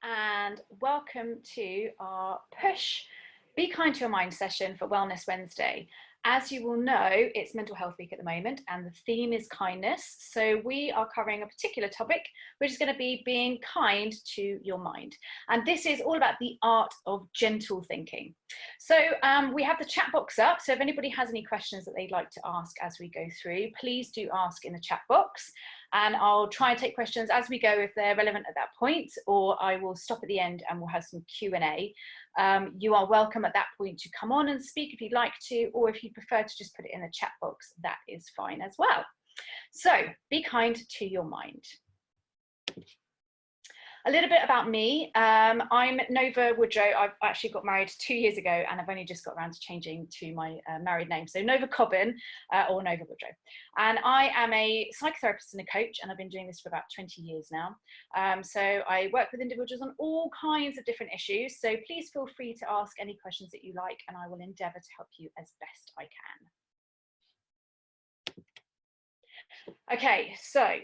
and welcome to our Push Be Kind to Your Mind session for Wellness Wednesday. As you will know, it's Mental Health Week at the moment and the theme is kindness. So we are covering a particular topic, which is going to be being kind to your mind. And this is all about the art of gentle thinking. So we have the chat box up. So if anybody has any questions that they'd like to ask as we go through, please do ask in the chat box. And I'll try and take questions as we go if they're relevant at that point, or I will stop at the end and we'll have some Q&A. You are welcome at that point to come on and speak if you'd like to, or if you prefer to just put it in the chat box, that is fine as well. So be kind to your mind. A little bit about me. I'm Nova Woodrow. I've actually got married 2 years ago and I've only just got around to changing to my married name. So Nova Cobbin or Nova Woodrow. And I am a psychotherapist and a coach, and I've been doing this for about 20 years now. So I work with individuals on all kinds of different issues. So please feel free to ask any questions that you like and I will endeavour to help you as best I can. Okay, so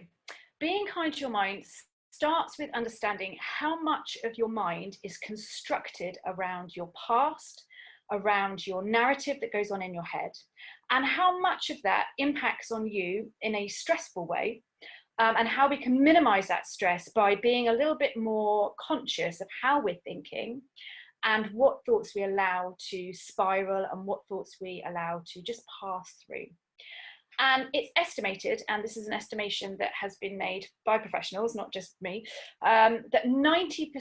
being kind to your mind starts with understanding how much of your mind is constructed around your past, around your narrative that goes on in your head, and how much of that impacts on you in a stressful way, and how we can minimize that stress by being a little bit more conscious of how we're thinking and what thoughts we allow to spiral and what thoughts we allow to just pass through. And it's estimated, and this is an estimation that has been made by professionals, not just me, that 90%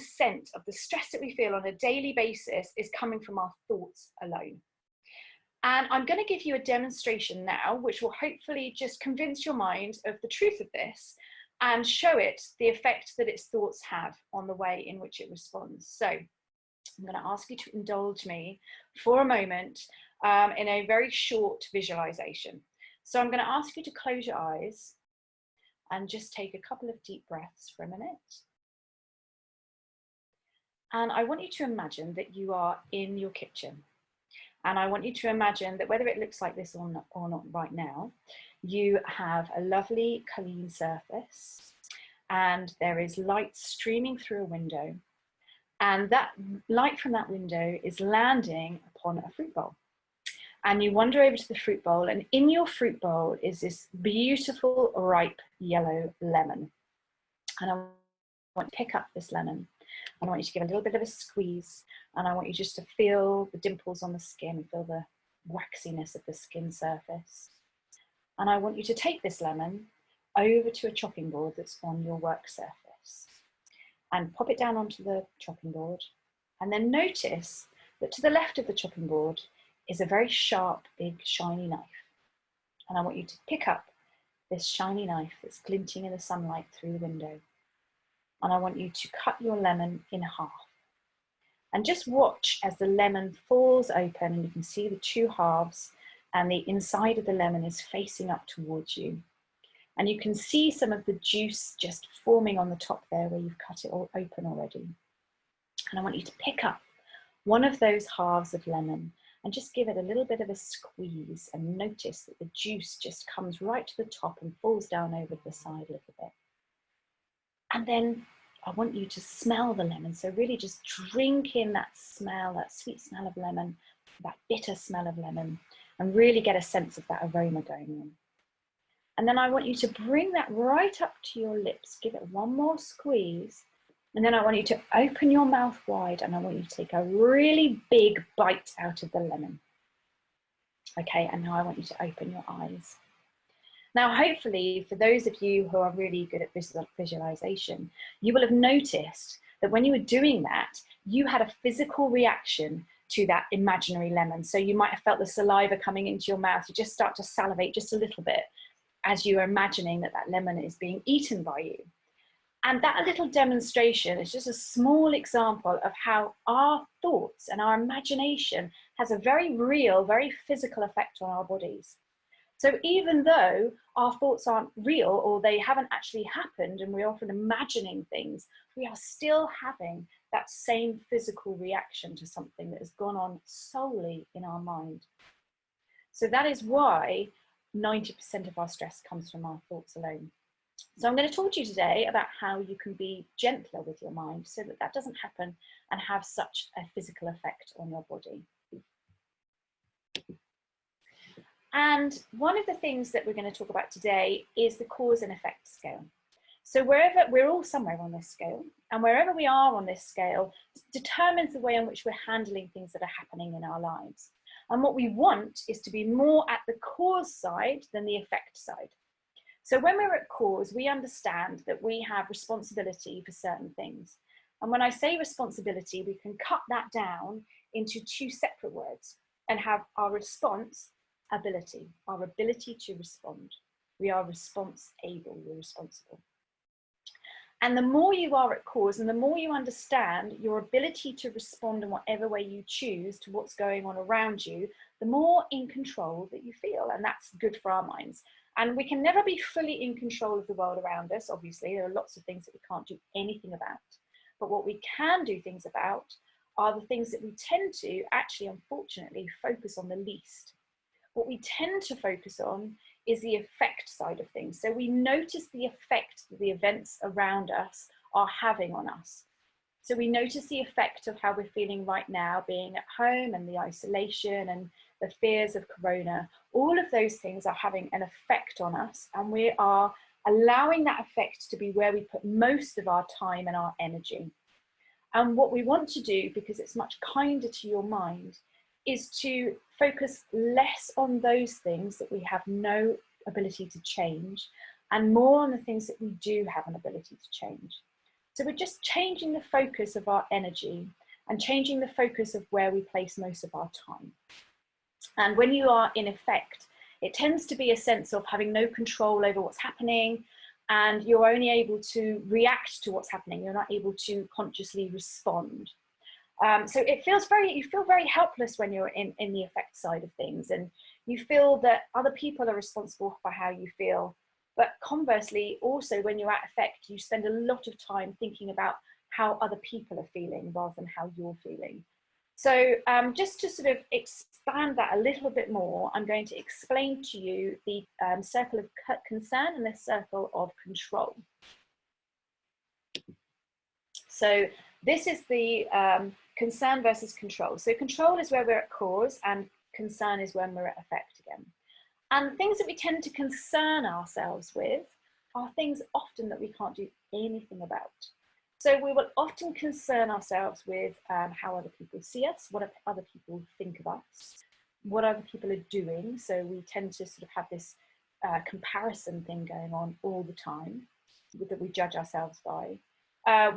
of the stress that we feel on a daily basis is coming from our thoughts alone. And I'm going to give you a demonstration now, which will hopefully just convince your mind of the truth of this and show it the effect that its thoughts have on the way in which it responds. So I'm going to ask you to indulge me for a moment in a very short visualization. So I'm going to ask you to close your eyes and just take a couple of deep breaths for a minute. And I want you to imagine that you are in your kitchen. And I want you to imagine that whether it looks like this or not right now, you have a lovely clean surface and there is light streaming through a window. And that light from that window is landing upon a fruit bowl. And you wander over to the fruit bowl, and in your fruit bowl is this beautiful, ripe yellow lemon. And I want to pick up this lemon, and I want you to give a little bit of a squeeze, and I want you just to feel the dimples on the skin, feel the waxiness of the skin surface. And I want you to take this lemon over to a chopping board that's on your work surface, and pop it down onto the chopping board, and then notice that to the left of the chopping board is a very sharp, big, shiny knife. And I want you to pick up this shiny knife that's glinting in the sunlight through the window. And I want you to cut your lemon in half. And just watch as the lemon falls open and you can see the two halves and the inside of the lemon is facing up towards you. And you can see some of the juice just forming on the top there where you've cut it all open already. And I want you to pick up one of those halves of lemon and just give it a little bit of a squeeze and notice that the juice just comes right to the top and falls down over the side a little bit. And then I want you to smell the lemon. So really just drink in that smell, that sweet smell of lemon, that bitter smell of lemon, and really get a sense of that aroma going on. And then I want you to bring that right up to your lips. Give it one more squeeze. And then I want you to open your mouth wide and I want you to take a really big bite out of the lemon. Okay, and now I want you to open your eyes. Now, hopefully, for those of you who are really good at visualization, you will have noticed that when you were doing that, you had a physical reaction to that imaginary lemon. So you might have felt the saliva coming into your mouth. You just start to salivate just a little bit as you are imagining that that lemon is being eaten by you. And that little demonstration is just a small example of how our thoughts and our imagination has a very real, very physical effect on our bodies. So even though our thoughts aren't real or they haven't actually happened and we're often imagining things, we are still having that same physical reaction to something that has gone on solely in our mind. So that is why 90% of our stress comes from our thoughts alone. So I'm going to talk to you today about how you can be gentler with your mind so that that doesn't happen and have such a physical effect on your body. And one of the things that we're going to talk about today is the cause and effect scale. So wherever we're all somewhere on this scale, and wherever we are on this scale determines the way in which we're handling things that are happening in our lives. And what we want is to be more at the cause side than the effect side. So when we're at cause, we understand that we have responsibility for certain things. And when I say responsibility, we can cut that down into two separate words and have our response ability, our ability to respond. We are response able, we're responsible. And the more you are at cause and the more you understand your ability to respond in whatever way you choose to what's going on around you, the more in control that you feel. And that's good for our minds. And we can never be fully in control of the world around us. Obviously, there are lots of things that we can't do anything about. But what we can do things about are the things that we tend to actually, unfortunately, focus on the least. What we tend to focus on is the effect side of things. So we notice the effect that the events around us are having on us. So we notice the effect of how we're feeling right now, being at home and the isolation and the fears of corona. All of those things are having an effect on us, and we are allowing that effect to be where we put most of our time and our energy. And what we want to do, because it's much kinder to your mind, is to focus less on those things that we have no ability to change and more on the things that we do have an ability to change. So we're just changing the focus of our energy and changing the focus of where we place most of our time. And when you are in effect, it tends to be a sense of having no control over what's happening, and you're only able to react to what's happening. You're not able to consciously respond. So you feel very helpless when you're in the effect side of things, and you feel that other people are responsible for how you feel. But conversely, also when you're at effect, you spend a lot of time thinking about how other people are feeling rather than how you're feeling. So just to sort of expand that a little bit more, I'm going to explain to you the circle of concern and the circle of control. So this is the concern versus control. So control is where we're at cause and concern is when we're at effect again. And things that we tend to concern ourselves with are things often that we can't do anything about. So we will often concern ourselves with how other people see us, what other people think of us, what other people are doing. So we tend to sort of have this comparison thing going on all the time that we judge ourselves by.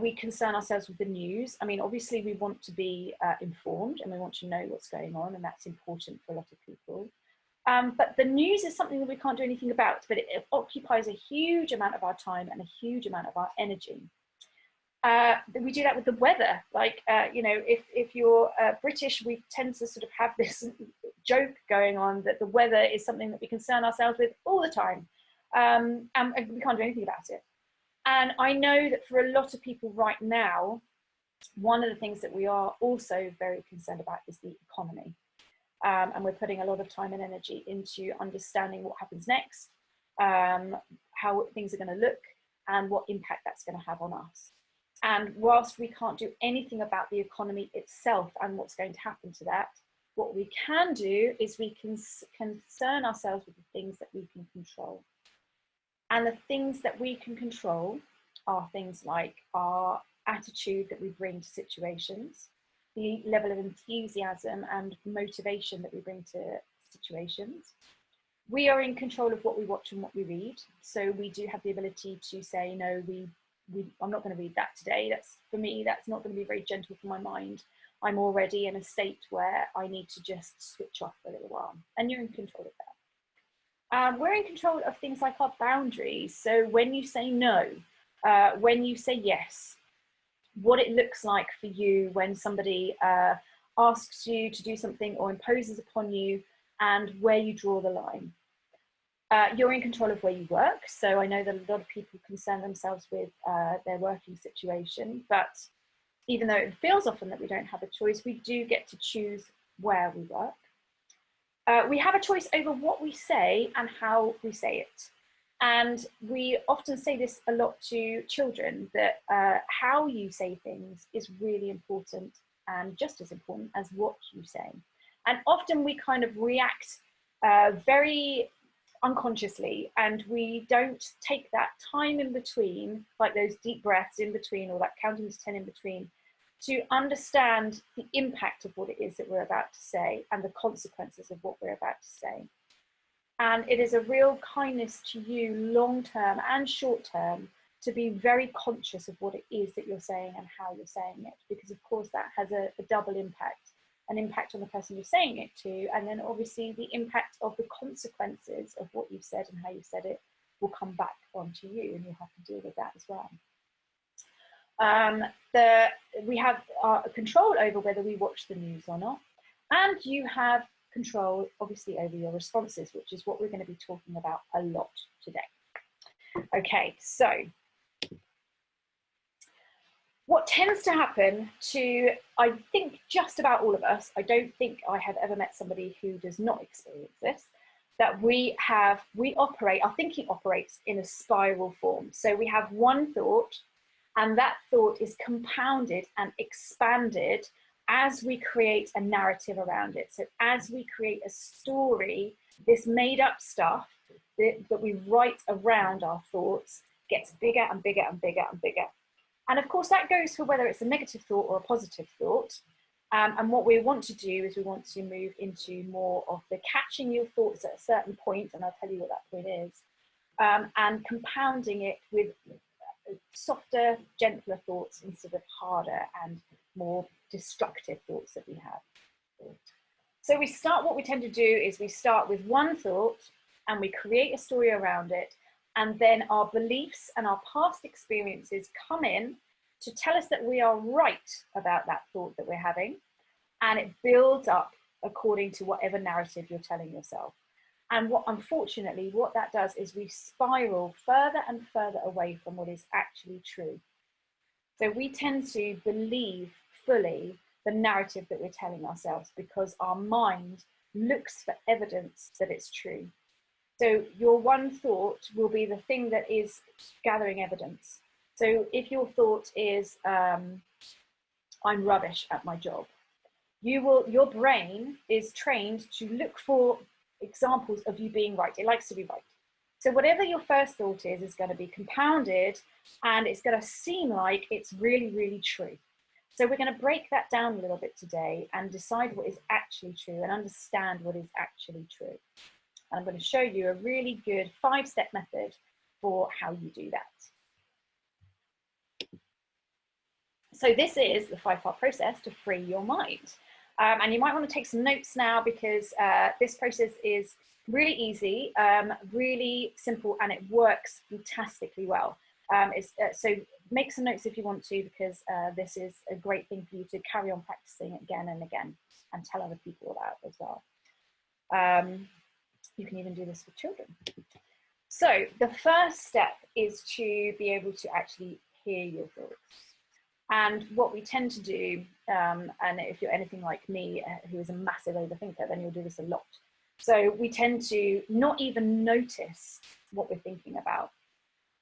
We concern ourselves with the news. I mean, obviously we want to be informed and we want to know what's going on, and that's important for a lot of people. But the news is something that we can't do anything about, but it occupies a huge amount of our time and a huge amount of our energy. We do that with the weather. Like, you know, if you're British, we tend to sort of have this joke going on that the weather is something that we concern ourselves with all the time, and we can't do anything about it. And I know that for a lot of people right now, one of the things that we are also very concerned about is the economy. And we're putting a lot of time and energy into understanding what happens next, how things are going to look, and what impact that's going to have on us. And whilst we can't do anything about the economy itself and what's going to happen to that, what we can do is we can concern ourselves with the things that we can control. And the things that we can control are things like our attitude that we bring to situations, the level of enthusiasm and motivation that we bring to situations. We are in control of what we watch and what we read. So we do have the ability to say, no, I'm not going to read that today. That's, for me, that's not going to be very gentle for my mind. I'm already in a state where I need to just switch off for a little while. And you're in control of that. We're in control of things like our boundaries. So when you say no, when you say yes, what it looks like for you when somebody asks you to do something or imposes upon you, and where you draw the line. You're in control of where you work. So I know that a lot of people concern themselves with their working situation, but even though it feels often that we don't have a choice, we do get to choose where we work. We have a choice over what we say and how we say it. And we often say this a lot to children, that how you say things is really important, and just as important as what you say. And often we kind of react very unconsciously, and we don't take that time in between, like those deep breaths in between, or that counting to 10 in between, to understand the impact of what it is that we're about to say and the consequences of what we're about to say. And it is a real kindness to you, long term and short term, to be very conscious of what it is that you're saying and how you're saying it, because of course that has a double impact, an impact on the person you're saying it to, and then obviously the impact of the consequences of what you've said and how you've said it will come back onto you, and you'll have to deal with that as well. We have control over whether we watch the news or not, and you have control obviously over your responses, which is what we're going to be talking about a lot today. Okay, so what tends to happen to, I think, just about all of us, I don't think I have ever met somebody who does not experience this, that our thinking operates in a spiral form. So we have one thought, and that thought is compounded and expanded as we create a narrative around it. So as we create a story, this made up stuff that we write around our thoughts gets bigger and bigger and bigger and bigger. And of course that goes for whether it's a negative thought or a positive thought. And what we want to do is we want to move into more of the catching your thoughts at a certain point, and I'll tell you what that point is, and compounding it with softer, gentler thoughts instead of harder and more destructive thoughts that we have. So what we tend to do is we start with one thought and we create a story around it, and then our beliefs and our past experiences come in to tell us that we are right about that thought that we're having, and it builds up according to whatever narrative you're telling yourself. And unfortunately, what that does is we spiral further and further away from what is actually true. So we tend to believe fully the narrative that we're telling ourselves because our mind looks for evidence that it's true. So your one thought will be the thing that is gathering evidence. So if your thought is, I'm rubbish at my job, your brain is trained to look for examples of you being right. It likes to be right. So whatever your first thought is going to be compounded, and it's going to seem like it's really, really true. So we're going to break that down a little bit today and decide what is actually true and understand what is actually true. And I'm going to show you a really good 5-step method for how you do that. So this is the 5-part process to free your mind. And you might want to take some notes now, because this process is really easy, really simple, and it works fantastically well. So make some notes if you want to, because this is a great thing for you to carry on practicing again and again and tell other people about as well. You can even do this with children. So the first step is to be able to actually hear your thoughts. And what we tend to do, and if you're anything like me, who is a massive overthinker, then you'll do this a lot. So we tend to not even notice what we're thinking about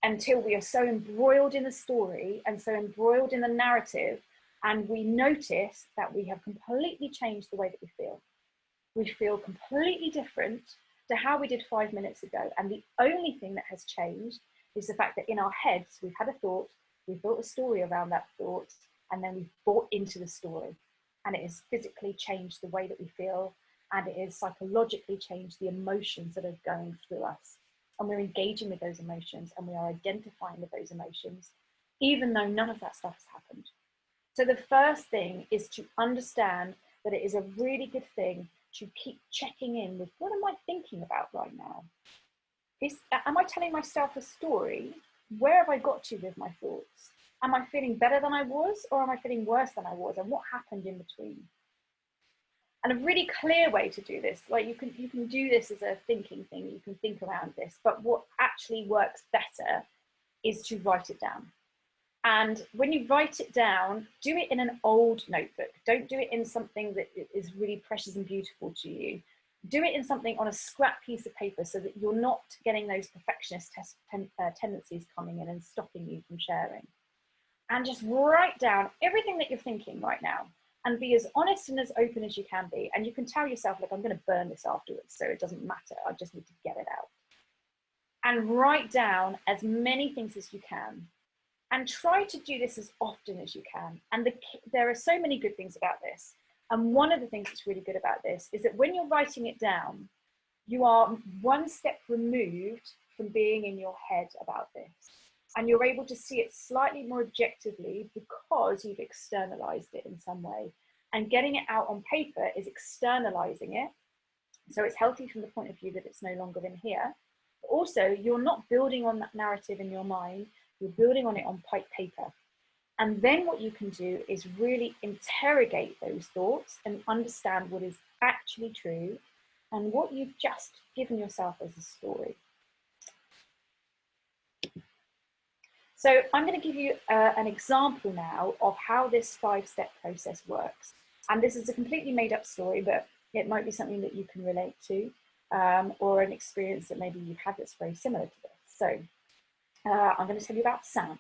until we are so embroiled in the story and so embroiled in the narrative, and we notice that we have completely changed the way that we feel. We feel completely different to how we did 5 minutes ago. And the only thing that has changed is the fact that in our heads, we've had a thought, we've built a story around that thought, and then we've bought into the story. And it has physically changed the way that we feel, and it has psychologically changed the emotions that are going through us. And we're engaging with those emotions, and we are identifying with those emotions, even though none of that stuff has happened. So the first thing is to understand that it is a really good thing to keep checking in with, what am I thinking about right now? Am I telling myself a story? Where have I got to with my thoughts? Am I feeling better than I was, or am I feeling worse than I was? And what happened in between? And a really clear way to do this, like you can do this as a thinking thing, you can think around this, but what actually works better is to write it down. And when you write it down, do it in an old notebook. Don't do it in something that is really precious and beautiful to you. do it in something on a scrap piece of paper so that you're not getting those perfectionist tendencies coming in and stopping you from sharing. And just write down everything that you're thinking right now and be as honest and as open as you can be. And you can tell yourself, look, I'm going to burn this afterwards, so it doesn't matter. I just need to get it out. And write down as many things as you can. And try to do this as often as you can. And there are so many good things about this. And one of the things that's really good about this is that when you're writing it down, you are one step removed from being in your head about this. And you're able to see it slightly more objectively because you've externalized it in some way. And getting it out on paper is externalizing it. So it's healthy from the point of view that it's no longer in here. But also, you're not building on that narrative in your mind. You're building on it on paper. And then what you can do is really interrogate those thoughts and understand what is actually true and what you've just given yourself as a story. So I'm going to give you an example now of how this 5-step process works. And this is a completely made up story, but it might be something that you can relate to, or an experience that maybe you've had that's very similar to this. So I'm going to tell you about Sam.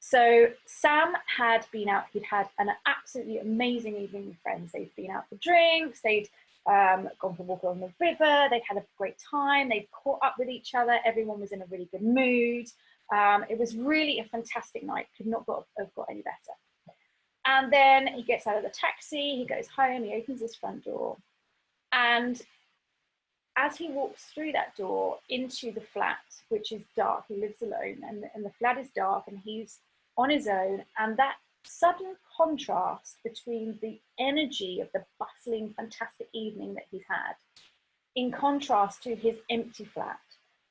So Sam had been out, he'd had an absolutely amazing evening with friends. They'd been out for drinks, they'd gone for a walk along the river, they'd had a great time, they'd caught up with each other, everyone was in a really good mood. It was really a fantastic night, could not have got any better. And then he gets out of the taxi, he goes home, he opens his front door. And as he walks through that door into the flat, which is dark, he lives alone, and the flat is dark and he's on his own, and that sudden contrast between the energy of the bustling, fantastic evening that he's had, in contrast to his empty flat,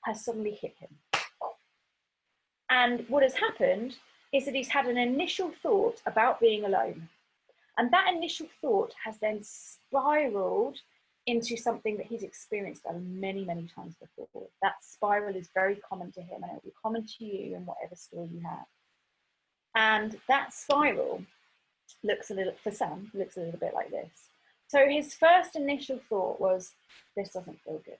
has suddenly hit him. And what has happened is that he's had an initial thought about being alone. And that initial thought has then spiraled into something that he's experienced many, many times before. That spiral is very common to him, and it'll be common to you in whatever story you have. And that spiral looks a little, for Sam, looks a little bit like this. So his first initial thought was, this doesn't feel good.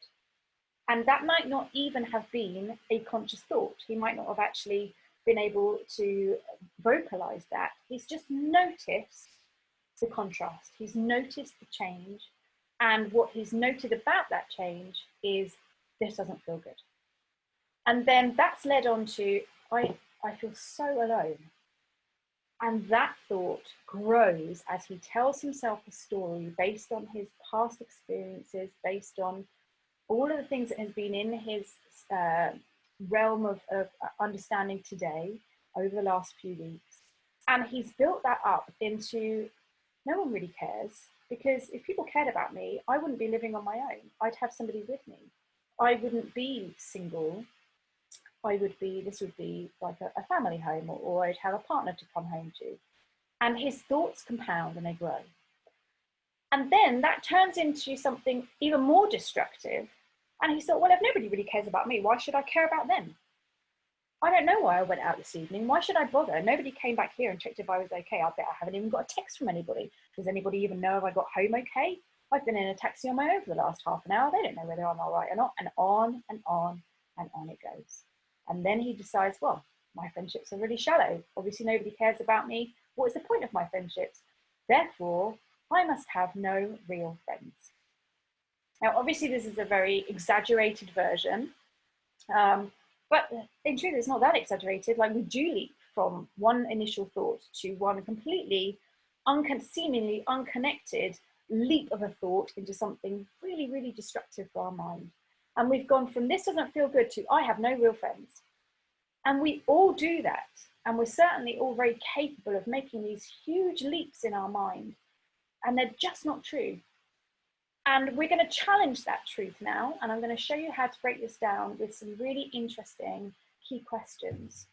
And that might not even have been a conscious thought. He might not have actually been able to vocalize that. He's just noticed the contrast. He's noticed the change. And what he's noted about that change is, this doesn't feel good. And then that's led on to, I feel so alone. And that thought grows as he tells himself a story based on his past experiences, based on all of the things that has been in his realm of understanding today over the last few weeks. And he's built that up into, no one really cares, because if people cared about me, I wouldn't be living on my own. I'd have somebody with me. I wouldn't be single. This would be like a family home, or I'd have a partner to come home to. And his thoughts compound and they grow. And then that turns into something even more destructive. And he thought, well, if nobody really cares about me, why should I care about them? I don't know why I went out this evening. Why should I bother? Nobody came back here and checked if I was okay. I bet I haven't even got a text from anybody. Does anybody even know if I got home okay? I've been in a taxi on my own for the last half an hour. They don't know whether I'm all right or not. And on and on and on it goes. And then he decides, well, my friendships are really shallow. Obviously, nobody cares about me. What is the point of my friendships? Therefore, I must have no real friends. Now, obviously, this is a very exaggerated version. But in truth, it's not that exaggerated. Like, we do leap from one initial thought to one completely seemingly unconnected leap of a thought into something really, really destructive for our mind. And we've gone from this doesn't feel good to I have no real friends. And we all do that. And we're certainly all very capable of making these huge leaps in our mind. And they're just not true. And we're going to challenge that truth now. And I'm going to show you how to break this down with some really interesting key questions.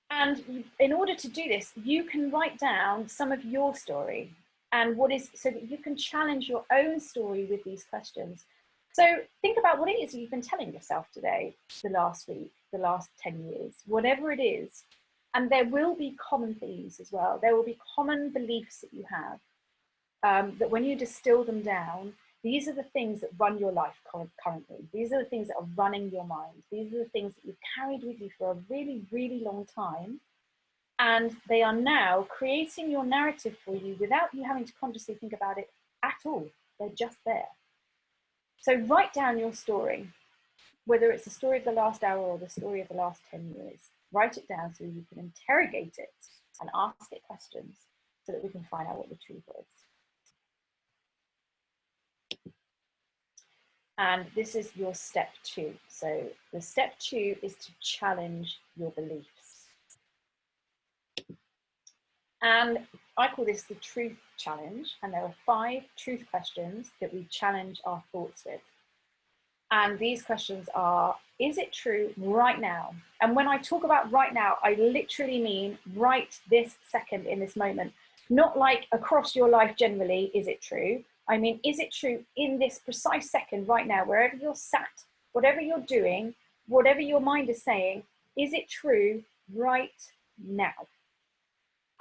And in order to do this, you can write down some of your story and so that you can challenge your own story with these questions. So think about what it is you've been telling yourself today, the last week, the last 10 years, whatever it is. And there will be common themes as well. There will be common beliefs that you have. that when you distill them down, these are the things that run your life currently. These are the things that are running your mind. These are the things that you've carried with you for a really, really long time. And they are now creating your narrative for you without you having to consciously think about it at all. They're just there. So write down your story, whether it's the story of the last hour or the story of the last 10 years. Write it down so you can interrogate it and ask it questions so that we can find out what the truth is. And this is your step 2. So the step 2 is to challenge your beliefs. And I call this the truth challenge. And there are 5 truth questions that we challenge our thoughts with. And these questions are, is it true right now? And when I talk about right now, I literally mean right this second in this moment, not like across your life generally, is it true? I mean, is it true in this precise second right now, wherever you're sat, whatever you're doing, whatever your mind is saying, is it true right now?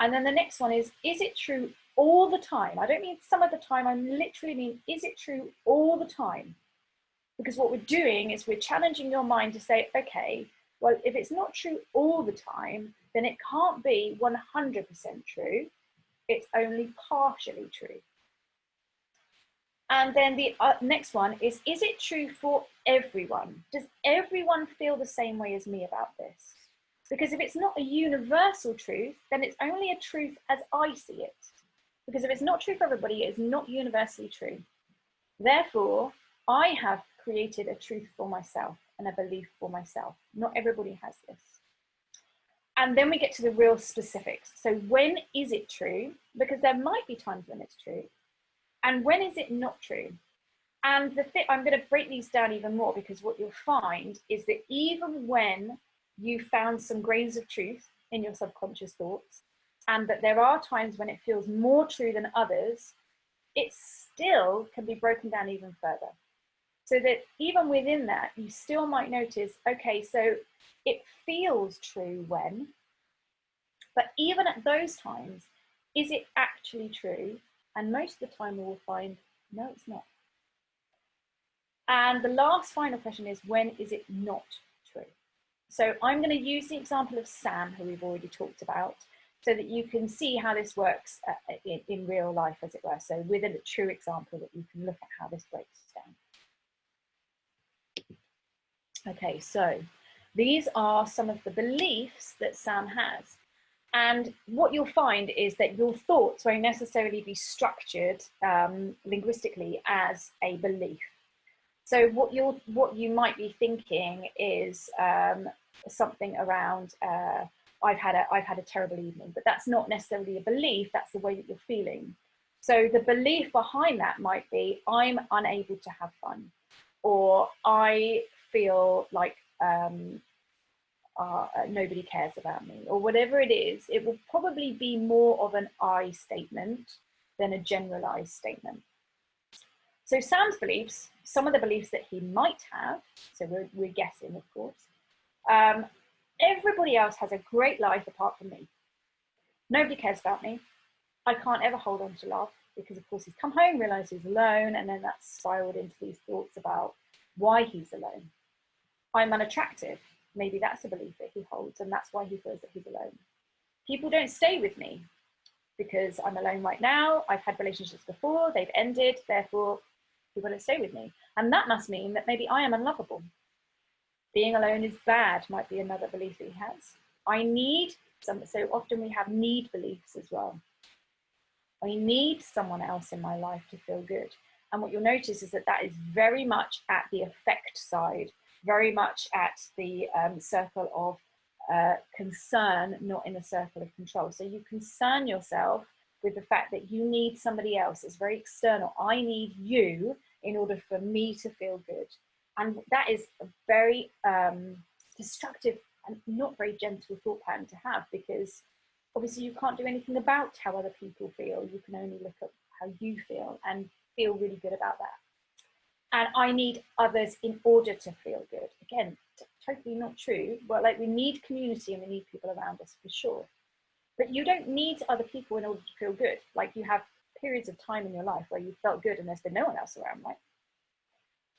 And then the next one is it true all the time? I don't mean some of the time, I literally mean, is it true all the time? Because what we're doing is we're challenging your mind to say, okay, well, if it's not true all the time, then it can't be 100% true. It's only partially true. And then the next one is it true for everyone? Does everyone feel the same way as me about this? Because if it's not a universal truth, then it's only a truth as I see it. Because if it's not true for everybody, it is not universally true. Therefore, I have created a truth for myself and a belief for myself. Not everybody has this. And then we get to the real specifics. So when is it true? Because there might be times when it's true. And when is it not true? And I'm going to break these down even more, because what you'll find is that even when you found some grains of truth in your subconscious thoughts, and that there are times when it feels more true than others, it still can be broken down even further. So that even within that, you still might notice, okay, so it feels true when, but even at those times, is it actually true? And most of the time we will find, no, it's not. And the last final question is, when is it not true? So I'm going to use the example of Sam, who we've already talked about, so that you can see how this works in real life, as it were. So with a true example that you can look at how this breaks down. Okay, so these are some of the beliefs that Sam has. And what you'll find is that your thoughts won't necessarily be structured linguistically as a belief. So what you might be thinking is something around, I've had a terrible evening, but that's not necessarily a belief, that's the way that you're feeling. So the belief behind that might be, I'm unable to have fun, or I feel like nobody cares about me, or whatever it is. It will probably be more of an I statement than a generalized statement. So Sam's beliefs, some of the beliefs that he might have, so we're guessing, of course, everybody else has a great life apart from me. Nobody cares about me. I can't ever hold on to love, because of course he's come home, realized he's alone, and then that's spiraled into these thoughts about why he's alone. I'm unattractive. Maybe that's a belief that he holds, and that's why he feels that he's alone. People don't stay with me because I'm alone right now. I've had relationships before, they've ended, therefore people don't stay with me. And that must mean that maybe I am unlovable. Being alone is bad might be another belief that he has. I need some, so often we have need beliefs as well. I need someone else in my life to feel good. And what you'll notice is that that is very much at the affect side, very much at the circle of concern, not in the circle of control. So you concern yourself with the fact that you need somebody else. It's very external. I need you in order for me to feel good. And that is a very destructive and not very gentle thought pattern to have, because obviously you can't do anything about how other people feel. You can only look at how you feel and feel really good about that. And I need others in order to feel good. Again, totally not true. But like, we need community and we need people around us for sure. But you don't need other people in order to feel good. Like, you have periods of time in your life where you felt good and there's been no one else around, right?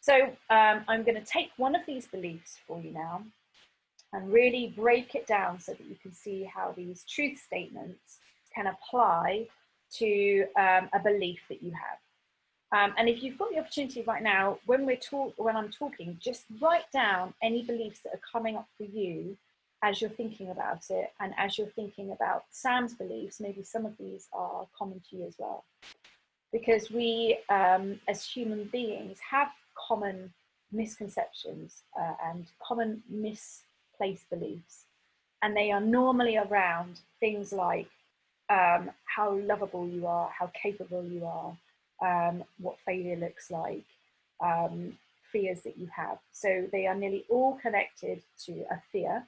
So I'm going to take one of these beliefs for you now and really break it down so that you can see how these truth statements can apply to a belief that you have. And if you've got the opportunity right now, when I'm talking, just write down any beliefs that are coming up for you as you're thinking about it, and as you're thinking about Sam's beliefs. Maybe some of these are common to you as well, because we, as human beings, have common misconceptions and common misplaced beliefs, and they are normally around things like how lovable you are, how capable you are, what failure looks like, fears that you have. So they are nearly all connected to a fear,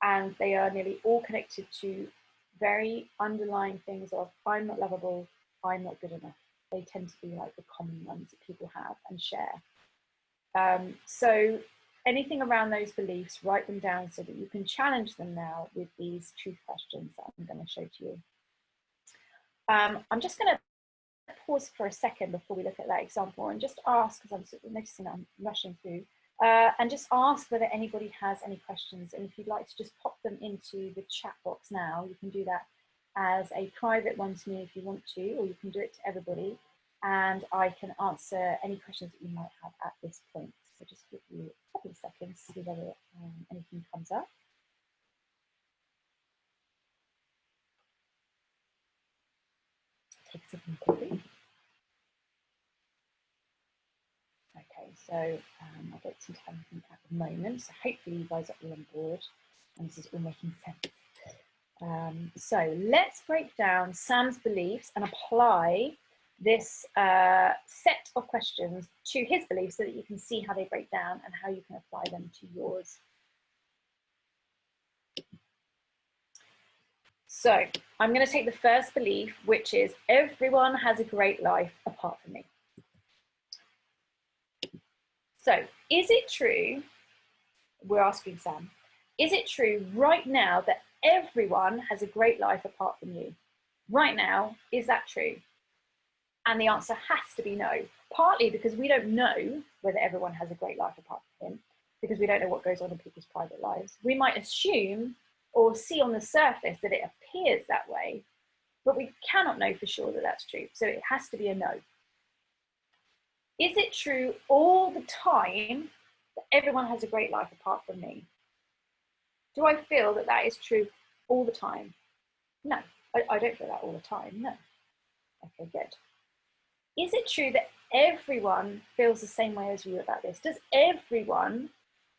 and they are nearly all connected to very underlying things of I'm not lovable, I'm not good enough. They tend to be like the common ones that people have and share. So anything around those beliefs, write them down so that you can challenge them now with these truth questions that I'm going to show to you. I'm just going to pause for a second before we look at that example and just ask, because I'm sort of noticing I'm rushing through, and just ask whether anybody has any questions. And if you'd like to just pop them into the chat box now, you can do that as a private one to me if you want to, or you can do it to everybody, and I can answer any questions that you might have at this point. So just give you a couple of seconds to see whether anything comes up. Take a sip of coffee. Okay, so I don't seem to have anything at the moment, so hopefully you guys are all on board and this is all making sense. So let's break down Sam's beliefs and apply this set of questions to his beliefs so that you can see how they break down and how you can apply them to yours. So I'm going to take the first belief, which is everyone has a great life apart from me. So is it true, we're asking Sam, is it true right now that everyone has a great life apart from you? Right now, is that true? And the answer has to be no, partly because we don't know whether everyone has a great life apart from him, because we don't know what goes on in people's private lives. We might assume or see on the surface that it appears that way, but we cannot know for sure that that's true. So it has to be a no. Is it true all the time that everyone has a great life apart from me? Do I feel that that is true all the time? No, I don't feel that all the time, no. Okay, good. Is it true that everyone feels the same way as you about this? Does everyone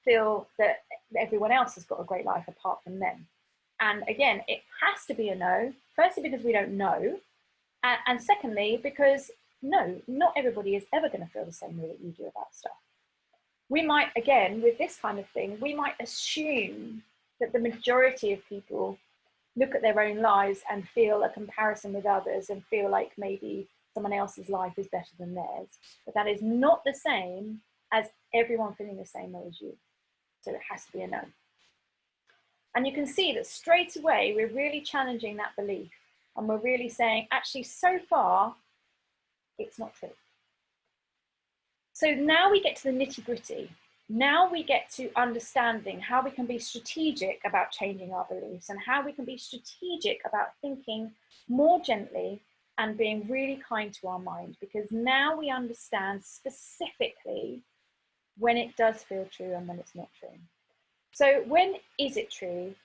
feel that everyone else has got a great life apart from them? And again, it has to be a no, firstly because we don't know, and secondly because no, not everybody is ever going to feel the same way that you do about stuff. We might, again, with this kind of thing, we might assume that the majority of people look at their own lives and feel a comparison with others and feel like maybe someone else's life is better than theirs. But that is not the same as everyone feeling the same way as you. So it has to be a no. And you can see that straight away, we're really challenging that belief. And we're really saying, actually, so far, it's not true. So now we get to the nitty gritty. Now we get to understanding how we can be strategic about changing our beliefs and how we can be strategic about thinking more gently and being really kind to our mind, because now we understand specifically when it does feel true and when it's not true. So when is it true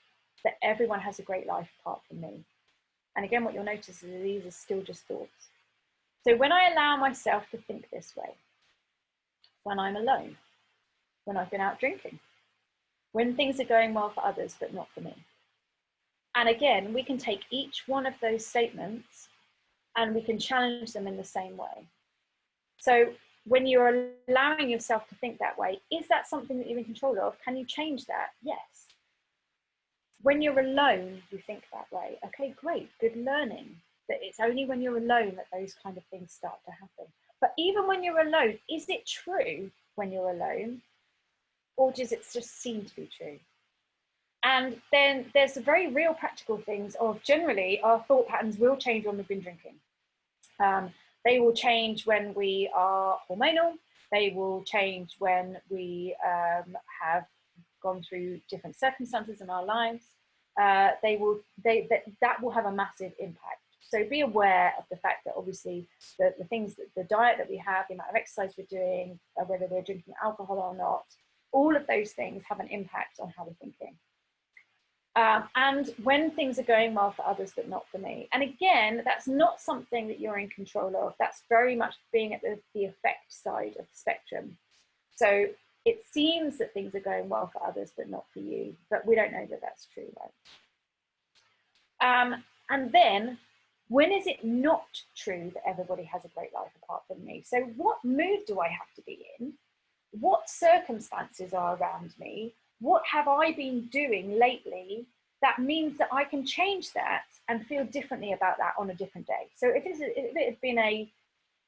that everyone has a great life apart from me? And again, what you'll notice is these are still just thoughts. So when I allow myself to think this way, when I'm alone, when I've been out drinking, when things are going well for others but not for me. And again, we can take each one of those statements and we can challenge them in the same way. So when you're allowing yourself to think that way, is that something that you're in control of? Can you change that? Yes. When you're alone, you think that way. Okay, great, good learning. That it's only when you're alone that those kind of things start to happen. But even when you're alone, is it true when you're alone? Or does it just seem to be true? And then there's the very real practical things of generally our thought patterns will change when we've been drinking. They will change when we are hormonal. They will change when we have gone through different circumstances in our lives. That will have a massive impact. So be aware of the fact that obviously the things, the diet that we have, the amount of exercise we're doing, whether we're drinking alcohol or not, all of those things have an impact on how we're thinking. And when things are going well for others but not for me. And again, that's not something that you're in control of. That's very much being at the effect side of the spectrum. So it seems that things are going well for others but not for you, but we don't know that that's true, right? And then, when is it not true that everybody has a great life apart from me? So what mood do I have to be in? What circumstances are around me? What have I been doing lately that means that I can change that and feel differently about that on a different day? So if it had been a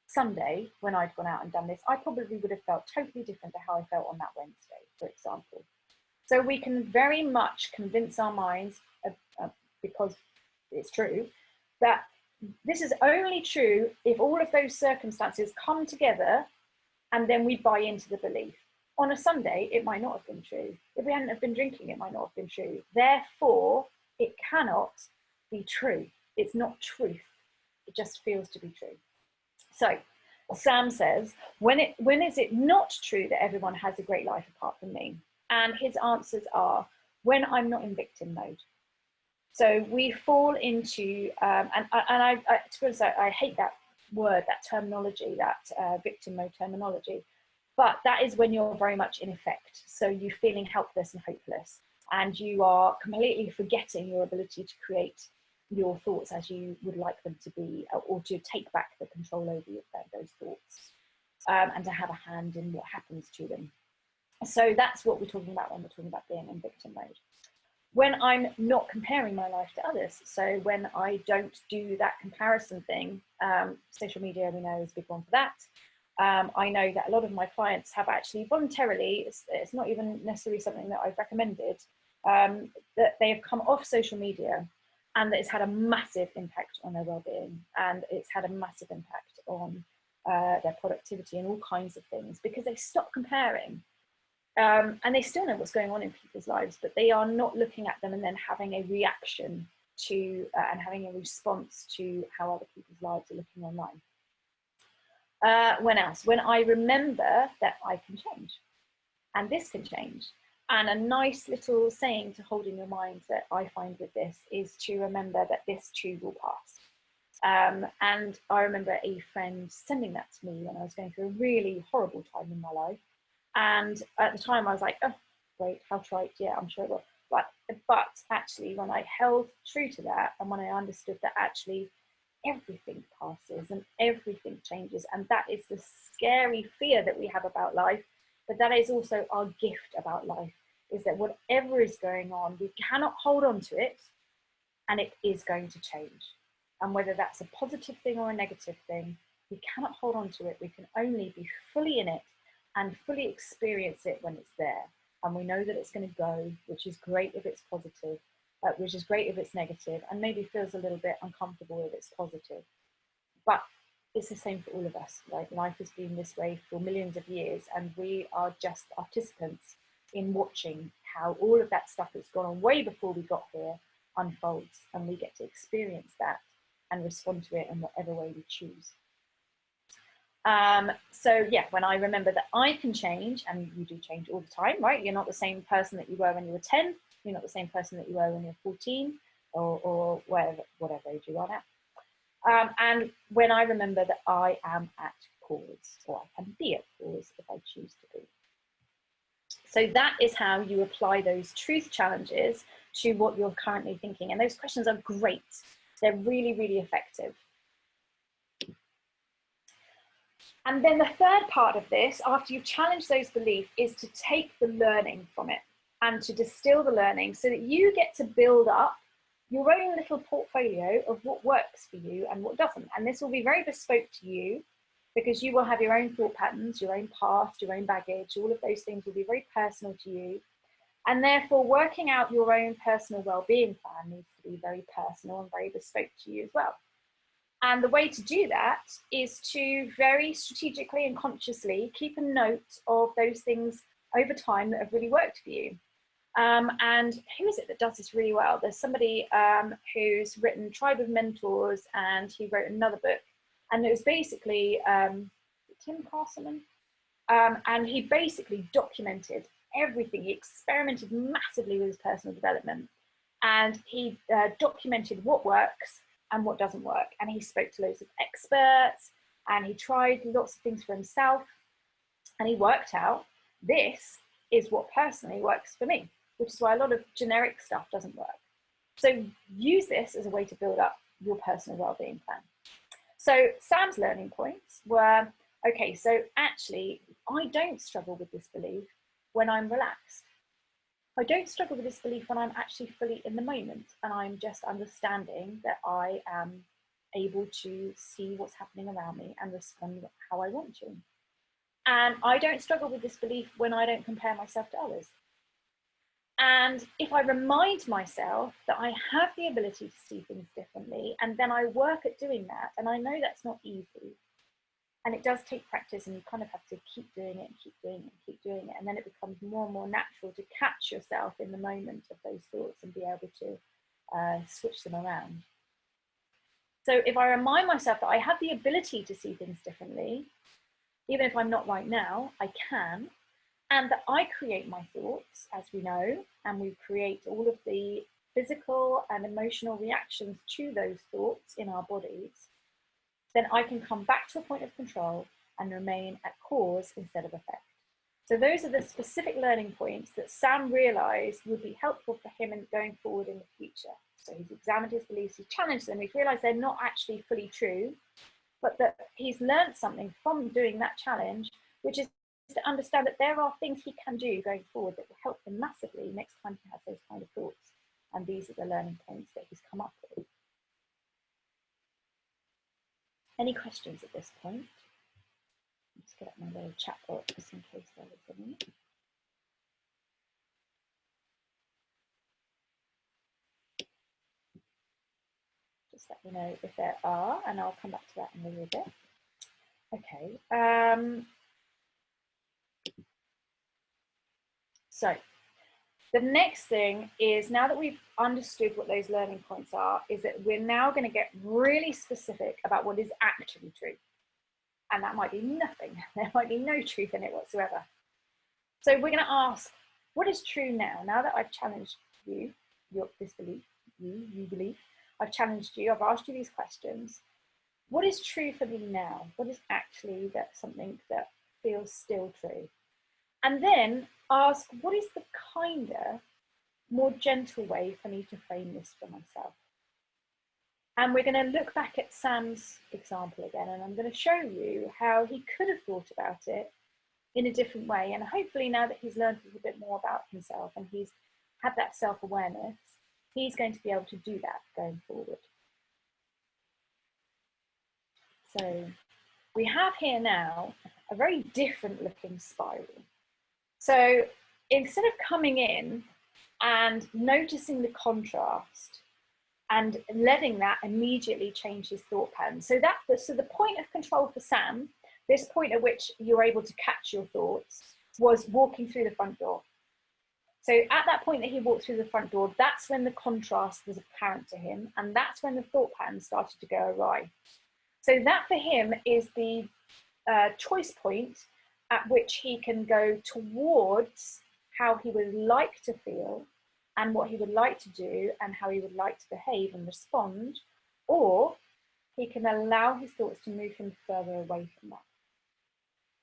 Sunday when I'd gone out and done this, I probably would have felt totally different to how I felt on that Wednesday, for example. So we can very much convince our minds, because it's true, that this is only true if all of those circumstances come together and then we buy into the belief. On a Sunday, it might not have been true. If we hadn't have been drinking, it might not have been true. Therefore, it cannot be true. It's not truth. It just feels to be true. So Sam says, when is it not true that everyone has a great life apart from me? And his answers are, when I'm not in victim mode. So we fall into, to be honest, I hate that word, that terminology, that victim mode terminology. But that is when you're very much in effect. So you're feeling helpless and hopeless, and you are completely forgetting your ability to create your thoughts as you would like them to be, or to take back the control over those thoughts, and to have a hand in what happens to them. So that's what we're talking about when we're talking about being in victim mode. When I'm not comparing my life to others, so when I don't do that comparison thing, social media, we know, is a big one for that. I know that a lot of my clients have actually voluntarily, it's not even necessarily something that I've recommended, that they have come off social media, and that it's had a massive impact on their well-being, and it's had a massive impact on their productivity and all kinds of things, because they stop comparing. And they still know what's going on in people's lives, but they are not looking at them and then having a reaction to and having a response to how other people's lives are looking online. When else? When I remember that I can change, and this can change. And a nice little saying to hold in your mind that I find with this is to remember that this too will pass. And I remember a friend sending that to me when I was going through a really horrible time in my life. And at the time I was like, oh, great, how trite, yeah, I'm sure it will. But actually, when I held true to that, and when I understood that actually everything passes and everything changes, and that is the scary fear that we have about life, but that is also our gift about life, is that whatever is going on, we cannot hold on to it, and it is going to change. And whether that's a positive thing or a negative thing, we cannot hold on to it. We can only be fully in it and fully experience it when it's there. And we know that it's going to go, which is great if it's positive, which is great if it's negative, and maybe feels a little bit uncomfortable if it's positive. But it's the same for all of us. Like, life has been this way for millions of years, and we are just participants in watching how all of that stuff that's gone on way before we got here unfolds, and we get to experience that and respond to it in whatever way we choose. So yeah, when I remember that I can change, and you do change all the time, right? You're not the same person that you were when you were 10. You're not the same person that you were when you're 14, or whatever age you are now. And when I remember that I am at cause, or I can be at cause if I choose to be. So that is how you apply those truth challenges to what you're currently thinking. And those questions are great. They're really, really effective. And then the third part of this, after you've challenged those beliefs, is to take the learning from it and to distill the learning so that you get to build up your own little portfolio of what works for you and what doesn't. And this will be very bespoke to you, because you will have your own thought patterns, your own past, your own baggage. All of those things will be very personal to you. And therefore, working out your own personal well-being plan needs to be very personal and very bespoke to you as well. And the way to do that is to very strategically and consciously keep a note of those things over time that have really worked for you. And who is it that does this really well? There's somebody who's written Tribe of Mentors, and he wrote another book. And it was basically Tim Castleman. And he basically documented everything. He experimented massively with his personal development. And he documented what works and what doesn't work. And he spoke to loads of experts, and he tried lots of things for himself. And he worked out, this is what personally works for me, which is why a lot of generic stuff doesn't work. So use this as a way to build up your personal well-being plan. So Sam's learning points were, okay, so actually, I don't struggle with this belief when I'm relaxed. I don't struggle with this belief when I'm actually fully in the moment, and I'm just understanding that I am able to see what's happening around me and respond how I want to. And I don't struggle with this belief when I don't compare myself to others. And if I remind myself that I have the ability to see things differently, and then I work at doing that, and I know that's not easy, and it does take practice, and you kind of have to keep doing it and keep doing it and keep doing it, and then it becomes more and more natural to catch yourself in the moment of those thoughts and be able to switch them around. So if I remind myself that I have the ability to see things differently, even if I'm not right now, I can, and that I create my thoughts, as we know, and we create all of the physical and emotional reactions to those thoughts in our bodies, then I can come back to a point of control and remain at cause instead of effect. So those are the specific learning points that Sam realized would be helpful for him in going forward in the future. So he's examined his beliefs, he's challenged them, he's realized they're not actually fully true, but that he's learned something from doing that challenge, which is to understand that there are things he can do going forward that will help him massively next time he has those kind of thoughts. And these are the learning points that he's come up with. Any questions at this point? Let's get up my little chat box just in case there is any. Just let me know if there are, and I'll come back to that in a little bit. Okay. So the next thing is, now that we've understood what those learning points are, is that we're now going to get really specific about what is actually true. And that might be nothing. There might be no truth in it whatsoever. So we're going to ask, what is true now? Now that I've challenged you, this belief, you believe, I've challenged you, I've asked you these questions. What is true for me now? What is actually something that feels still true? And then ask, what is the kinder, more gentle way for me to frame this for myself? And we're going to look back at Sam's example again, and I'm going to show you how he could have thought about it in a different way. And hopefully now that he's learned a little bit more about himself and he's had that self-awareness, he's going to be able to do that going forward. So we have here now a very different looking spiral. So instead of coming in and noticing the contrast and letting that immediately change his thought pattern. So the point of control for Sam, this point at which you're able to catch your thoughts, was walking through the front door. So at that point that he walked through the front door, that's when the contrast was apparent to him, and that's when the thought pattern started to go awry. So that for him is the choice point at which he can go towards how he would like to feel and what he would like to do and how he would like to behave and respond, or he can allow his thoughts to move him further away from that.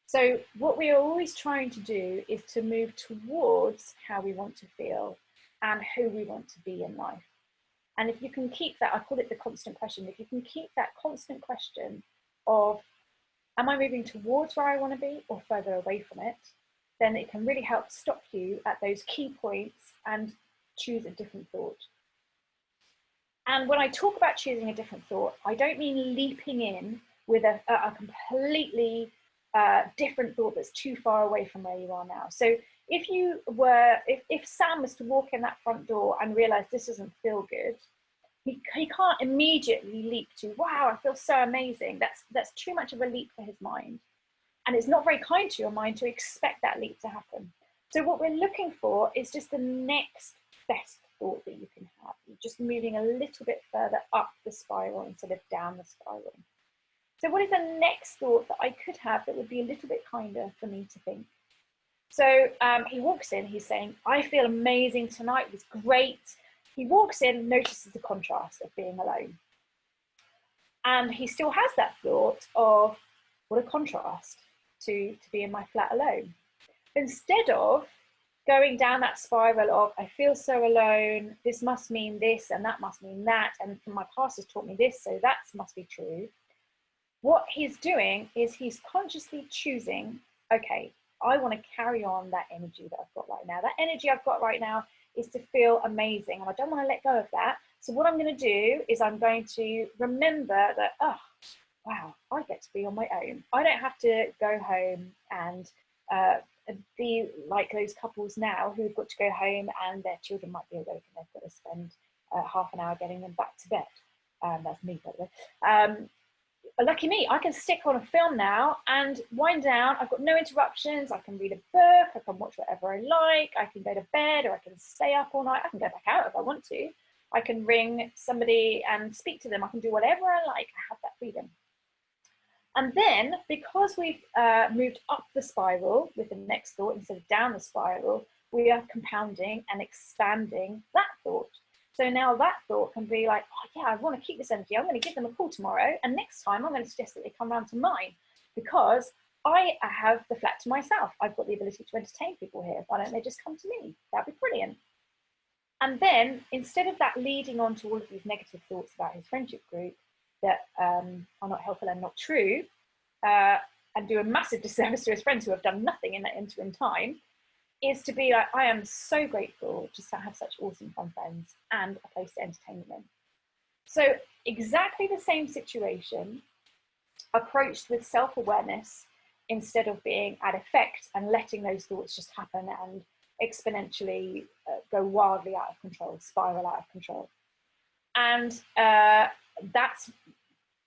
So what we are always trying to do is to move towards how we want to feel and who we want to be in life. And if you can keep that, I call it the constant question, if you can keep that constant question of, am I moving towards where I want to be or further away from it, then it can really help stop you at those key points and choose a different thought. And when I talk about choosing a different thought, I don't mean leaping in with a completely different thought that's too far away from where you are now. So if Sam was to walk in that front door and realize this doesn't feel good, he can't immediately leap to, wow, I feel so amazing. That's too much of a leap for his mind. And it's not very kind to your mind to expect that leap to happen. So what we're looking for is just the next best thought that you can have. You're just moving a little bit further up the spiral instead of down the spiral. So what is the next thought that I could have that would be a little bit kinder for me to think? So he walks in, he's saying, I feel amazing tonight, it was great. He walks in, notices the contrast of being alone. And he still has that thought of, what a contrast to be in my flat alone. Instead of going down that spiral of, I feel so alone, this must mean this, and that must mean that, and my past has taught me this, so that must be true. What he's doing is he's consciously choosing, okay, I want to carry on that energy that I've got right now. That energy I've got right now is to feel amazing, and I don't want to let go of that. So what I'm going to do is I'm going to remember that, oh, wow, I get to be on my own. I don't have to go home and be like those couples now who've got to go home and their children might be awake and they've got to spend half an hour getting them back to bed. That's me, by the way. Lucky me, I can stick on a film now and wind down. I've got no interruptions. I can read a book. I can watch whatever I like. I can go to bed, or I can stay up all night. I can go back out if I want to. I can ring somebody and speak to them. I can do whatever I like. I have that freedom. And then, because we've moved up the spiral with the next thought instead of down the spiral, we are compounding and expanding that thought. So now that thought can be like, oh yeah, I want to keep this energy. I'm going to give them a call tomorrow. And next time I'm going to suggest that they come round to mine, because I have the flat to myself. I've got the ability to entertain people here. Why don't they just come to me? That'd be brilliant. And then, instead of that leading on to all of these negative thoughts about his friendship group that are not helpful and not true, and do a massive disservice to his friends who have done nothing in that interim time, is to be like, I am so grateful just to have such awesome fun friends and a place to entertain them in. So exactly the same situation, approached with self-awareness instead of being at effect and letting those thoughts just happen and exponentially go wildly out of control, spiral out of control. And that's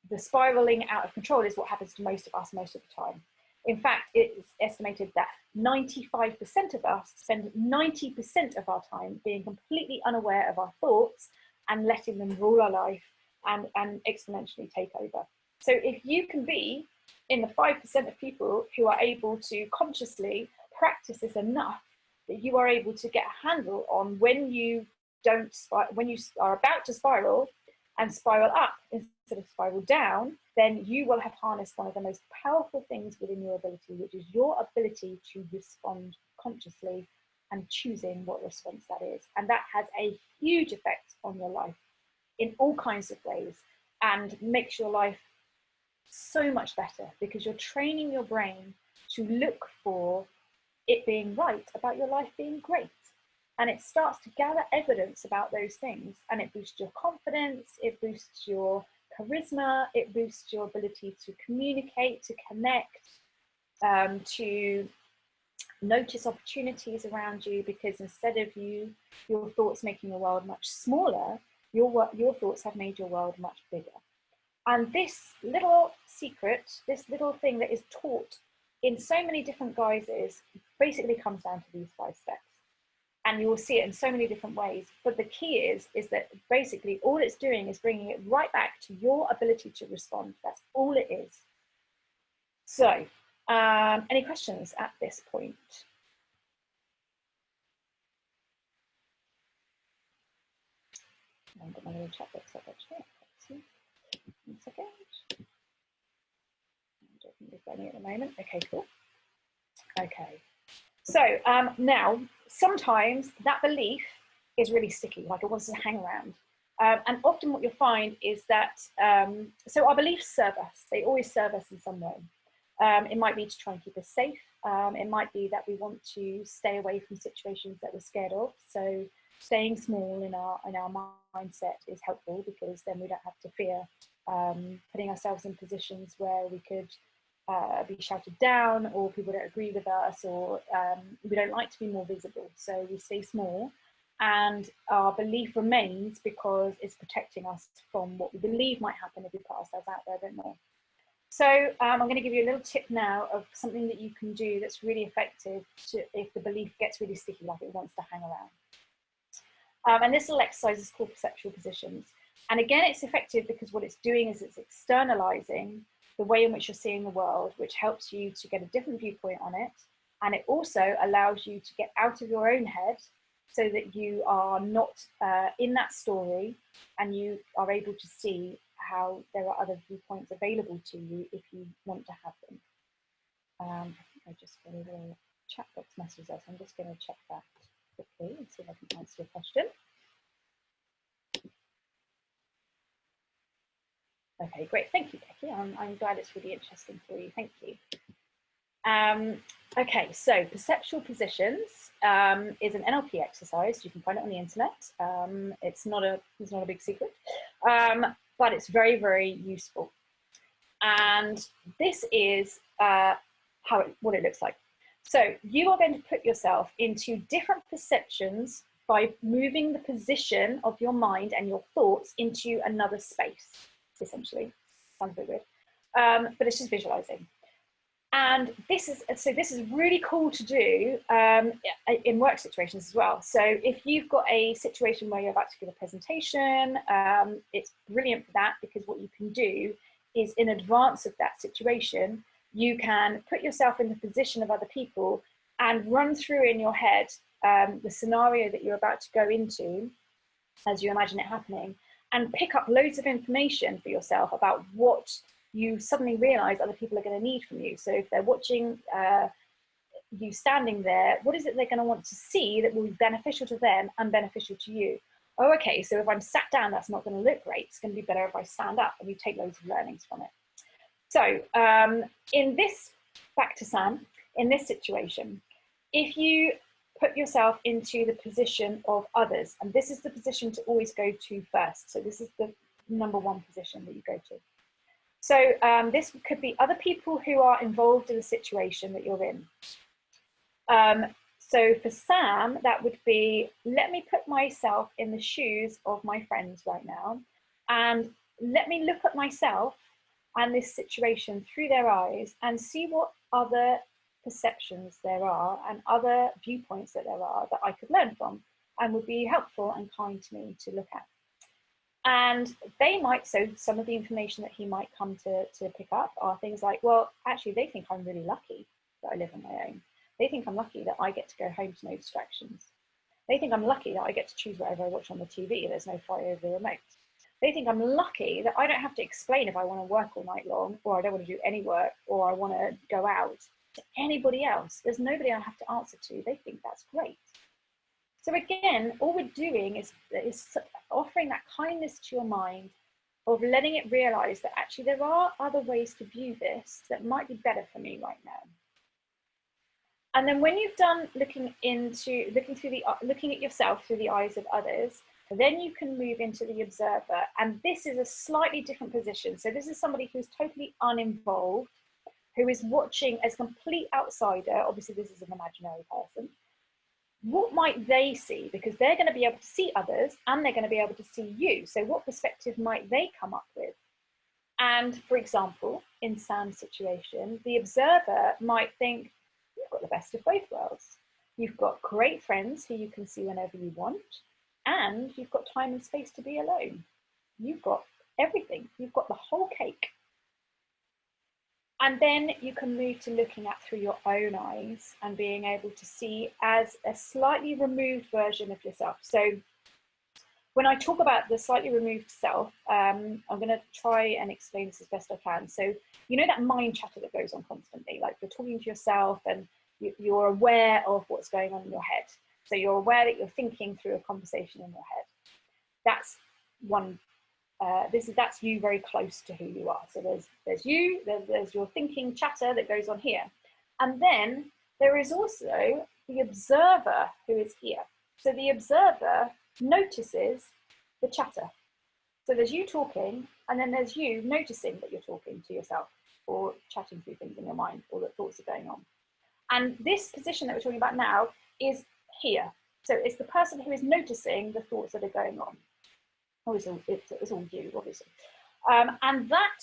the spiraling out of control is what happens to most of us most of the time. In fact, it's estimated that 95% of us spend 90% of our time being completely unaware of our thoughts and letting them rule our life and exponentially take over. So if you can be in the 5% of people who are able to consciously practice this enough that you are able to get a handle on when you are about to spiral and spiral up instead of spiral down, then you will have harnessed one of the most powerful things within your ability, which is your ability to respond consciously and choosing what response that is. And that has a huge effect on your life in all kinds of ways and makes your life so much better, because you're training your brain to look for it being right about your life being great. And it starts to gather evidence about those things, and it boosts your confidence, it boosts your charisma, it boosts your ability to communicate, to connect, to notice opportunities around you, because instead of your thoughts making your world much smaller, your thoughts have made your world much bigger. And this little secret, this little thing that is taught in so many different guises, basically comes down to these 5 steps. And you will see it in so many different ways. But the key is that basically all it's doing is bringing it right back to your ability to respond. That's all it is. So, any questions at this point? I've got my little chat box up actually. Let's see. 1 second. I don't think we've got any at the moment. Okay, cool. Okay. So now, sometimes that belief is really sticky, like it wants to hang around. And often what you'll find is that, so our beliefs serve us. They always serve us in some way. It might be to try and keep us safe. It might be that we want to stay away from situations that we're scared of. So staying small in our mindset is helpful, because then we don't have to fear putting ourselves in positions where we could be shouted down, or people don't agree with us, or we don't like to be more visible, so we stay small. and our belief remains because it's protecting us from what we believe might happen if we put ourselves out there a bit more. So I'm going to give you a little tip now of something that you can do that's really effective if the belief gets really sticky, like it wants to hang around. And this little exercise is called perceptual positions. And again, it's effective because what it's doing is it's externalizing the way in which you're seeing the world, which helps you to get a different viewpoint on it. And it also allows you to get out of your own head so that you are not in that story, and you are able to see how there are other viewpoints available to you if you want to have them. I think I just got a little chat box message there, so I'm just going to check that quickly and see if I can answer your question. Okay, great. Thank you, Becky. I'm glad it's really interesting for you. Thank you. Okay, so perceptual positions is an NLP exercise. You can find it on the internet. It's not a big secret, but it's very, very useful. And this is what it looks like. So you are going to put yourself into different perceptions by moving the position of your mind and your thoughts into another space, essentially. Sounds a bit weird, but it's just visualizing. And this is really cool to do in work situations as well. So if you've got a situation where you're about to give a presentation, it's brilliant for that, because what you can do is, in advance of that situation, you can put yourself in the position of other people and run through in your head the scenario that you're about to go into as you imagine it happening, and pick up loads of information for yourself about what you suddenly realize other people are going to need from you. So if they're watching you standing there, what is it they're going to want to see that will be beneficial to them and beneficial to you? Oh, okay, so if I'm sat down, that's not going to look great. It's going to be better if I stand up, and you take loads of learnings from it. So back to Sam, in this situation, if you put yourself into the position of others, and this is the position to always go to first. So this is the number one position that you go to. So this could be other people who are involved in the situation that you're in. So for Sam, that would be, let me put myself in the shoes of my friends right now, and let me look at myself and this situation through their eyes and see what other perceptions there are and other viewpoints that there are that I could learn from and would be helpful and kind to me to look at. And they might, so some of the information that he might come to pick up are things like, well, actually, they think I'm really lucky that I live on my own. They think I'm lucky that I get to go home to no distractions. They think I'm lucky that I get to choose whatever I watch on the TV. There's no fight over the remote. They think I'm lucky that I don't have to explain if I want to work all night long, or I don't want to do any work, or I want to go out to anybody else. There's nobody I have to answer to. They think that's great. So again, all we're doing is offering that kindness to your mind, of letting it realize that actually there are other ways to view this that might be better for me right now. And then when you've done looking at yourself through the eyes of others, then you can move into the observer. And this is a slightly different position. So this is somebody who's totally uninvolved, who is watching as a complete outsider. Obviously, this is an imaginary person. What might they see? Because they're going to be able to see others and they're going to be able to see you. So what perspective might they come up with? And for example, in Sam's situation, the observer might think, you've got the best of both worlds. You've got great friends who you can see whenever you want, and you've got time and space to be alone. You've got everything. You've got the whole cake. And then you can move to looking at through your own eyes and being able to see as a slightly removed version of yourself. So when I talk about the slightly removed self, I'm going to try and explain this as best I can. So you know that mind chatter that goes on constantly, like you're talking to yourself and you're aware of what's going on in your head. So you're aware that you're thinking through a conversation in your head. That's one. That's you very close to who you are. So there's you, there's your thinking chatter that goes on here. And then there is also the observer who is here. So the observer notices the chatter. So there's you talking, and then there's you noticing that you're talking to yourself or chatting through things in your mind, or that thoughts are going on. And this position that we're talking about now is here. So it's the person who is noticing the thoughts that are going on. Oh, it's all you, obviously. And that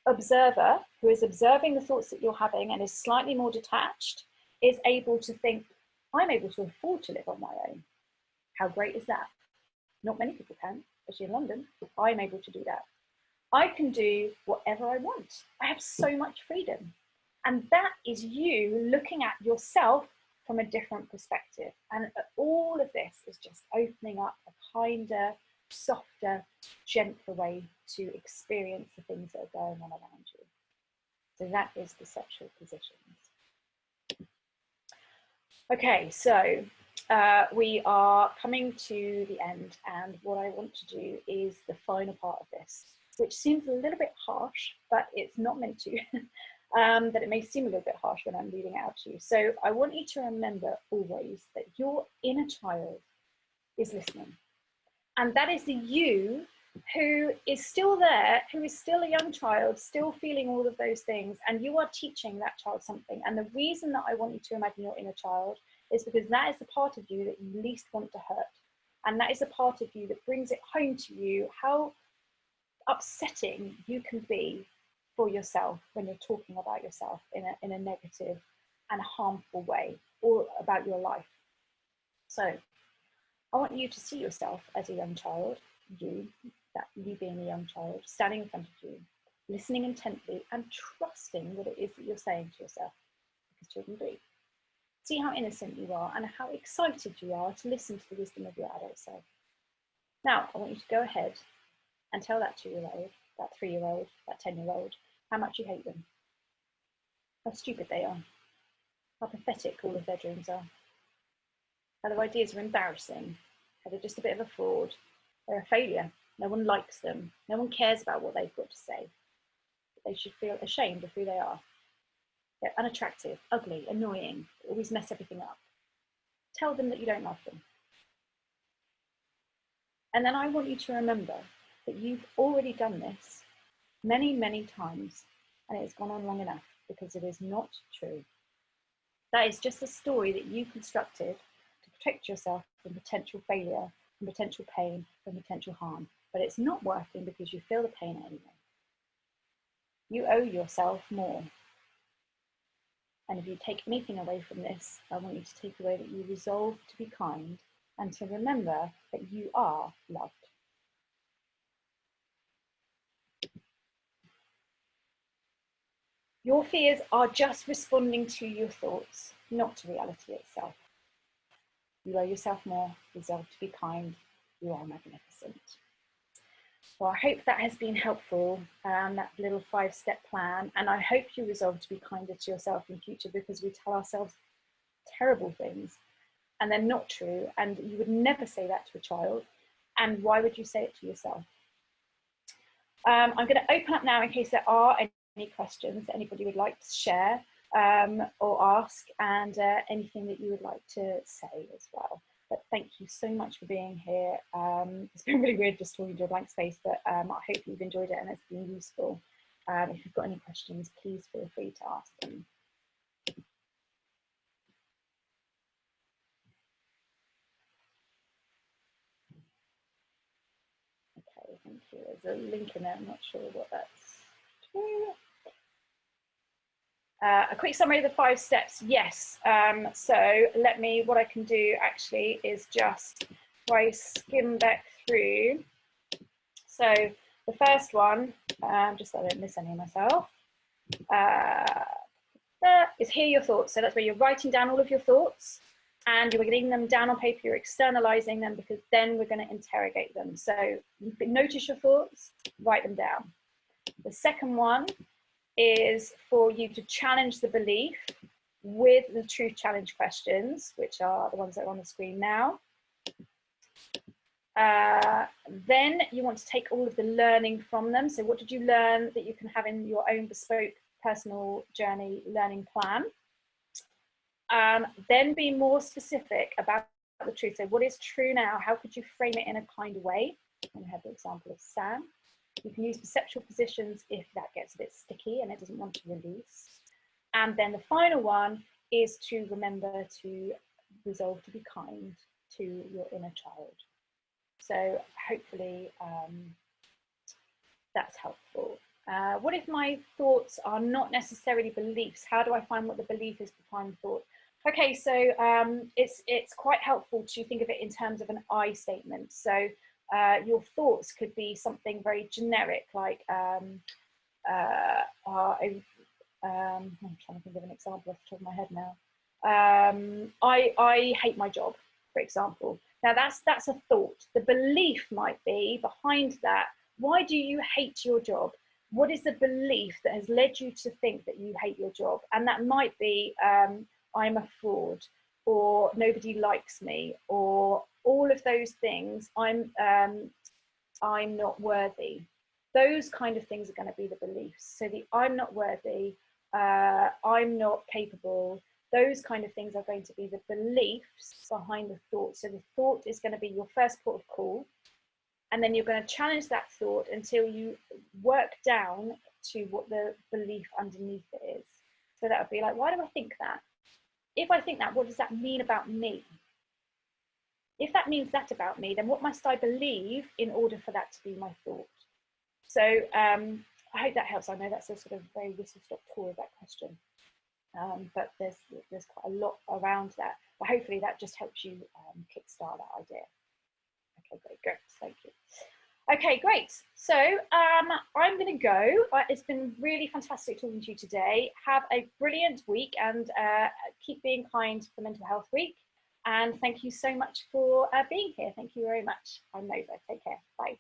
observer who is observing the thoughts that you're having and is slightly more detached is able to think, I'm able to afford to live on my own. How great is that? Not many people can, especially in London. I'm able to do that. I can do whatever I want. I have so much freedom. And that is you looking at yourself from a different perspective. And all of this is just opening up a kinder, softer, gentler way to experience the things that are going on around you. So that is perceptual positions. Okay, so we are coming to the end, and what I want to do is the final part of this, which seems a little bit harsh, but it's not meant to. That it may seem a little bit harsh when I'm reading it out to you. So I want you to remember always that your inner child is listening. And that is the you who is still there, who is still a young child, still feeling all of those things. And you are teaching that child something. And the reason that I want you to imagine your inner child is because that is the part of you that you least want to hurt. And that is the part of you that brings it home to you how upsetting you can be for yourself when you're talking about yourself in a negative and harmful way, or about your life. So I want you to see yourself as a young child, you being a young child, standing in front of you, listening intently and trusting what it is that you're saying to yourself, because children do. See how innocent you are and how excited you are to listen to the wisdom of your adult self. Now, I want you to go ahead and tell that 2-year-old, that 3-year-old, that 10-year-old, how much you hate them, how stupid they are, how pathetic all of their dreams are, how their ideas are embarrassing, how they're just a bit of a fraud, they're a failure, no one likes them, no one cares about what they've got to say, they should feel ashamed of who they are. They're unattractive, ugly, annoying, always mess everything up. Tell them that you don't love them. And then I want you to remember that you've already done this many, many times, and it's gone on long enough, because it is not true. That is just a story that you constructed to protect yourself from potential failure, from potential pain, from potential harm. But it's not working because you feel the pain anyway. You owe yourself more. And if you take anything away from this, I want you to take away that you resolve to be kind and to remember that you are loved. Your fears are just responding to your thoughts, not to reality itself. You owe yourself more, resolve to be kind, you are magnificent. Well, I hope that has been helpful, that little 5-step plan, and I hope you resolve to be kinder to yourself in future, because we tell ourselves terrible things and they're not true, and you would never say that to a child, and why would you say it to yourself? I'm going to open up now in case there are any questions that anybody would like to share or ask, and anything that you would like to say as well. But thank you so much for being here. It's been really weird just talking to a blank space, but I hope you've enjoyed it and it's been useful. If you've got any questions, please feel free to ask them. Okay, thank you. There's a link in there, I'm not sure what that's to. A quick summary of the 5 steps, yes. So what I can do actually is just, if I skim back through. So the first one, just so I don't miss any of myself, is hear your thoughts. So that's where you're writing down all of your thoughts and you're getting them down on paper, you're externalizing them, because then we're going to interrogate them. So notice your thoughts, write them down. The second one is for you to challenge the belief with the truth challenge questions, which are the ones that are on the screen now. Then you want to take all of the learning from them. So what did you learn that you can have in your own bespoke personal journey learning plan? Then be more specific about the truth. So what is true now? How could you frame it in a kind of way? And I have the example of Sam. You can use perceptual positions if that gets a bit sticky and it doesn't want to release. And then the final one is to remember to resolve to be kind to your inner child. So hopefully that's helpful. What if my thoughts are not necessarily beliefs? How do I find what the belief is behind thought? Okay, so it's quite helpful to think of it in terms of an I statement. So your thoughts could be something very generic, like I'm trying to think of an example off the top of my head now. I hate my job, for example. Now that's a thought. The belief might be behind that. Why do you hate your job? What is the belief that has led you to think that you hate your job? And that might be I'm a fraud, or nobody likes me, or all of those things. I'm not worthy. Those kind of things are going to be the beliefs. So the I'm not worthy, I'm not capable, those kind of things are going to be the beliefs behind the thought. So the thought is going to be your first port of call, and then you're going to challenge that thought until you work down to what the belief underneath it is. So that would be like, why do I think that? If I think that, what does that mean about me? If that means that about me, then what must I believe in order for that to be my thought? So I hope that helps. I know that's a sort of very whistle-stop tour of that question, but there's quite a lot around that. But hopefully that just helps you kickstart that idea. Okay, great, thank you. Okay, great. So I'm going to go. It's been really fantastic talking to you today. Have a brilliant week, and keep being kind for Mental Health Week. And thank you so much for being here. Thank you very much. I'm Nova. Take care. Bye.